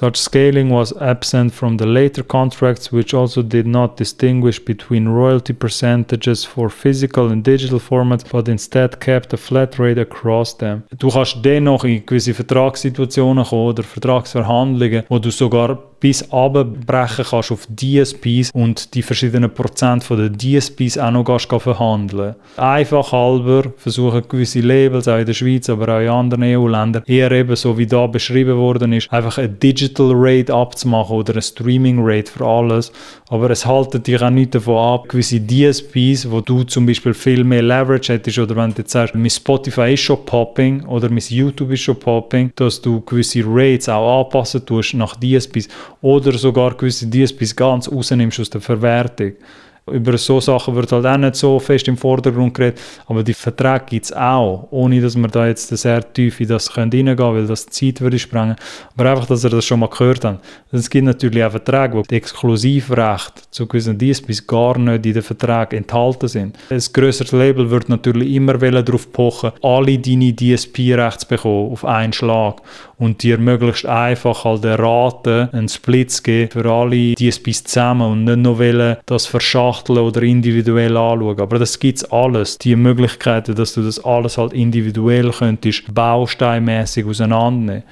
Such scaling was absent from the later contracts, which also did not distinguish between royalty percentages for physical and digital formats, but instead kept a flat rate across them. Du kannst dennoch in gewisse Vertragssituationen kommen oder Vertragsverhandlungen, wo du sogar bis runterbrechen kannst auf DSPs und die verschiedenen Prozent von den DSPs auch noch verhandeln. Einfach halber versuchen gewisse Labels, auch in der Schweiz, aber auch in anderen EU-Ländern, eher eben so wie da beschrieben worden ist, einfach eine Digital Rate abzumachen oder eine Streaming Rate für alles. Aber es haltet dich auch nicht davon ab, gewisse DSPs, wo du zum Beispiel viel mehr Leverage hättest, oder wenn du jetzt sagst, mein Spotify ist schon popping oder mein YouTube ist schon popping, dass du gewisse Rates auch anpassen tust nach DSPs. Oder sogar gewisse DSPs ganz rausnimmst aus der Verwertung. Über so Sachen wird halt auch nicht so fest im Vordergrund geredet, aber die Verträge gibt es auch, ohne dass wir da jetzt sehr tief in das reingehen können, weil das die Zeit würde sprengen. Aber einfach, dass ihr das schon mal gehört habt. Es gibt natürlich auch Verträge, wo die Exklusivrechte zu gewissen DSPs gar nicht in den Verträgen enthalten sind. Ein grösseres Label wird natürlich immer darauf pochen, alle deine DSP-Rechte zu bekommen, auf einen Schlag. Und dir möglichst einfach halt eine Rate, einen Split zu geben für alle DSPs zusammen und nicht noch das verschachteln oder individuell anschauen. Aber das gibt's alles. Die Möglichkeiten, dass du das alles halt individuell könntest, bausteinmässig auseinandernehmen.